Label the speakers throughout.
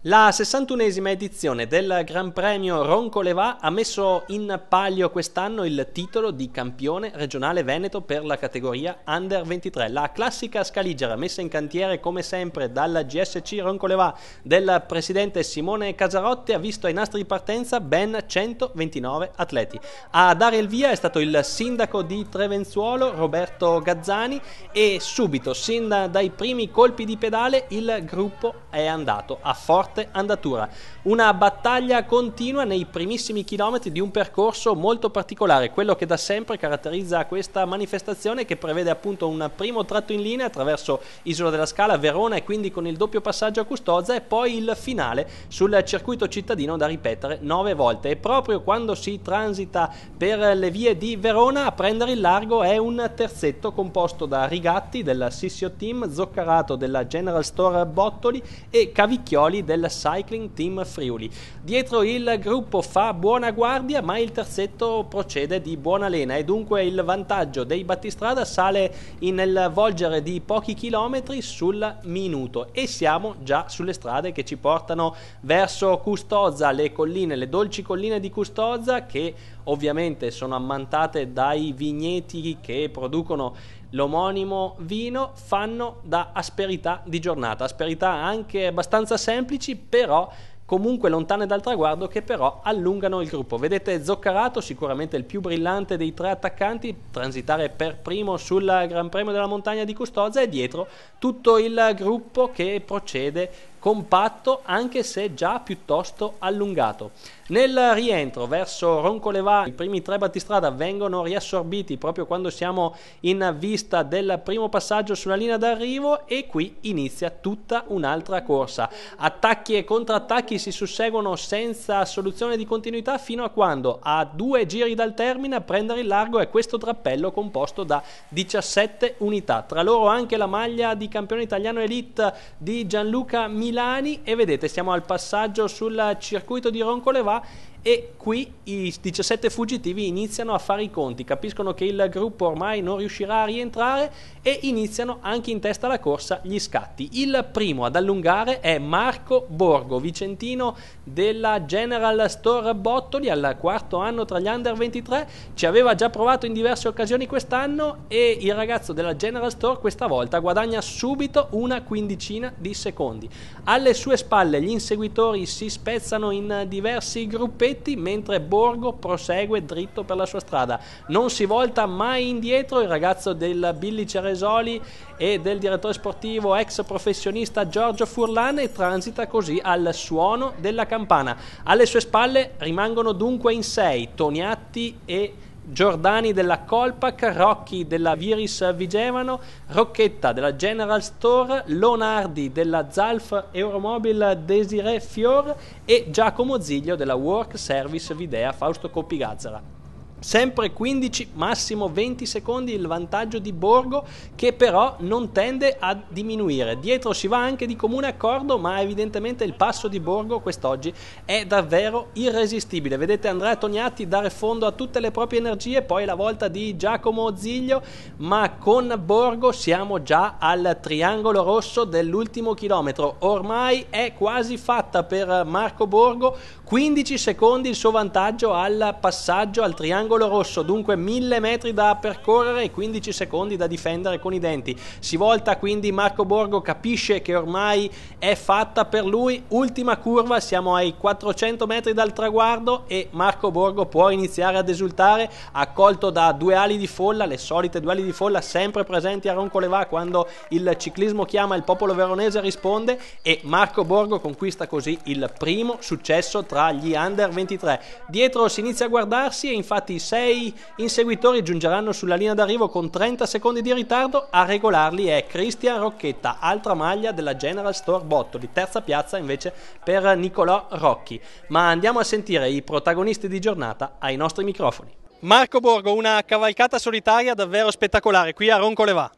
Speaker 1: La 61esima edizione del Gran Premio Roncolevà ha messo in palio quest'anno il titolo di campione regionale veneto per la categoria Under 23. La classica scaligera messa in cantiere come sempre dal GSC Roncolevà del presidente Simone Casarotti ha visto ai nastri di partenza ben 129 atleti. A dare il via è stato il sindaco di Trevenzuolo Roberto Gazzani e subito, sin dai primi colpi di pedale, il gruppo è andato a forte andatura. Una battaglia continua nei primissimi chilometri di un percorso molto particolare, quello che da sempre caratterizza questa manifestazione, che prevede appunto un primo tratto in linea attraverso Isola della Scala, Verona, e quindi con il doppio passaggio a Custozza, e poi il finale sul circuito cittadino da ripetere 9 volte. E proprio quando si transita per le vie di Verona, a prendere il largo è un terzetto composto da Rigatti del Sissio Team, Zoccarato della General Store Bottoli e Cavicchioli del Cycling Team Friuli. Dietro il gruppo fa buona guardia, ma il terzetto procede di buona lena e dunque il vantaggio dei battistrada sale nel volgere di pochi chilometri sul minuto, e siamo già sulle strade che ci portano verso Custozza, le colline, le dolci colline di Custozza, che ovviamente sono ammantate dai vigneti che producono l'omonimo vino, fanno da asperità di giornata, asperità anche abbastanza semplici, però comunque lontane dal traguardo, che però allungano il gruppo. Vedete Zoccarato, sicuramente il più brillante dei tre attaccanti, transitare per primo sul Gran Premio della Montagna di Custozza, e dietro tutto il gruppo che procede compatto, anche se già piuttosto allungato. Nel rientro verso Roncolevà i primi tre battistrada vengono riassorbiti proprio quando siamo in vista del primo passaggio sulla linea d'arrivo, e qui inizia tutta un'altra corsa. Attacchi e contrattacchi si susseguono senza soluzione di continuità, fino a quando, a 2 giri dal termine, a prendere il largo è questo drappello composto da 17 unità, tra loro anche la maglia di campione italiano elite di Gianluca Milani. E vedete, siamo al passaggio sul circuito di Roncolevà, e qui i 17 fuggitivi iniziano a fare i conti, capiscono che il gruppo ormai non riuscirà a rientrare e iniziano anche in testa alla corsa gli scatti. Il primo ad allungare è Marco Borgo, vicentino della General Store Bottoli, al quarto anno tra gli Under 23, ci aveva già provato in diverse occasioni quest'anno, e il ragazzo della General Store questa volta guadagna subito una quindicina di secondi. Alle sue spalle gli inseguitori si spezzano in diversi gruppetti, mentre Borgo prosegue dritto per la sua strada, non si volta mai indietro. Il ragazzo del Billy Ceresoli e del direttore sportivo ex professionista Giorgio Furlan, e transita così al suono della campana. Alle sue spalle rimangono dunque in 6 Toniatti e Giordani della Colpac, Rocchi della Viris Vigevano, Rocchetta della General Store, Lonardi della Zalf Euromobil Desiré Fior e Giacomo Ziglio della Work Service Videa Fausto Coppi-Gazzara. Sempre 15, massimo 20 secondi il vantaggio di Borgo, che però non tende a diminuire. Dietro si va anche di comune accordo, ma evidentemente il passo di Borgo quest'oggi è davvero irresistibile. Vedete Andrea Toniatti dare fondo a tutte le proprie energie, poi la volta di Giacomo Ziglio, ma con Borgo siamo già al triangolo rosso dell'ultimo chilometro. Ormai è quasi fatta per Marco Borgo, 15 secondi il suo vantaggio al passaggio al triangolo rosso, dunque 1000 metri da percorrere e 15 secondi da difendere con i denti. Si volta quindi Marco Borgo, capisce che ormai è fatta per lui, ultima curva, siamo ai 400 metri dal traguardo e Marco Borgo può iniziare ad esultare, accolto da 2 ali di folla, le solite 2 ali di folla sempre presenti a Roncolevà quando il ciclismo chiama, il popolo veronese risponde, e Marco Borgo conquista così il primo successo tra gli Under 23. Dietro si inizia a guardarsi, e infatti i 6 inseguitori giungeranno sulla linea d'arrivo con 30 secondi di ritardo. A regolarli è Cristian Rocchetta, altra maglia della General Store Bottoli, terza piazza invece per Nicolò Rocchi. Ma andiamo a sentire i protagonisti di giornata ai nostri microfoni. Marco Borgo, una cavalcata solitaria davvero spettacolare qui a Roncolevà.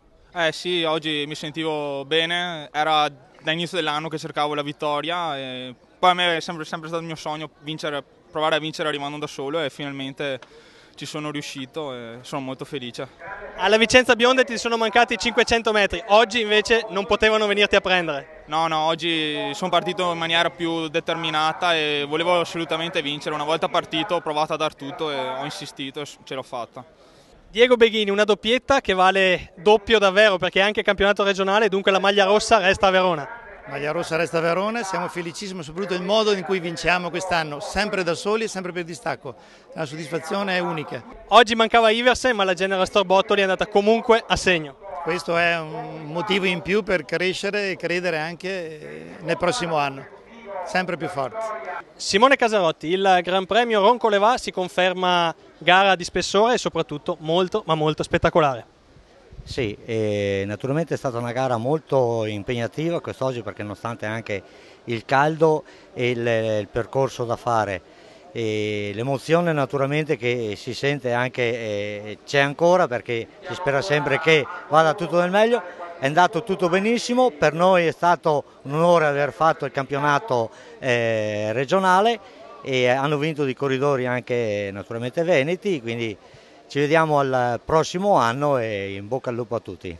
Speaker 2: Sì, oggi mi sentivo bene, era da inizio dell'anno che cercavo la vittoria, e poi a me è sempre stato il mio sogno provare a vincere arrivando da solo, e finalmente ci sono riuscito e sono molto felice.
Speaker 1: Alla Vicenza Bionde ti sono mancati 500 metri, oggi invece non potevano venirti a prendere.
Speaker 2: No, oggi sono partito in maniera più determinata e volevo assolutamente vincere. Una volta partito ho provato a dar tutto e ho insistito e ce l'ho fatta.
Speaker 1: Diego Beghini, una doppietta che vale doppio davvero perché è anche campionato regionale, dunque la maglia rossa resta a Verona.
Speaker 3: Maglia rossa resta a Verona, siamo felicissimi soprattutto del modo in cui vinciamo quest'anno, sempre da soli e sempre per distacco. La soddisfazione è unica.
Speaker 1: Oggi mancava Iversen, ma la General Store Bottoli è andata comunque a segno.
Speaker 3: Questo è un motivo in più per crescere e credere anche nel prossimo anno, sempre più forte.
Speaker 1: Simone Casarotti, il Gran Premio Ronco-Levà si conferma gara di spessore e soprattutto molto ma molto spettacolare.
Speaker 4: Sì, naturalmente è stata una gara molto impegnativa quest'oggi perché nonostante anche il caldo e il percorso da fare, l'emozione naturalmente che si sente anche c'è ancora perché si spera sempre che vada tutto nel meglio. È andato tutto benissimo, per noi è stato un onore aver fatto il campionato regionale e hanno vinto di corridori anche naturalmente veneti, quindi ci vediamo al prossimo anno e in bocca al lupo a tutti.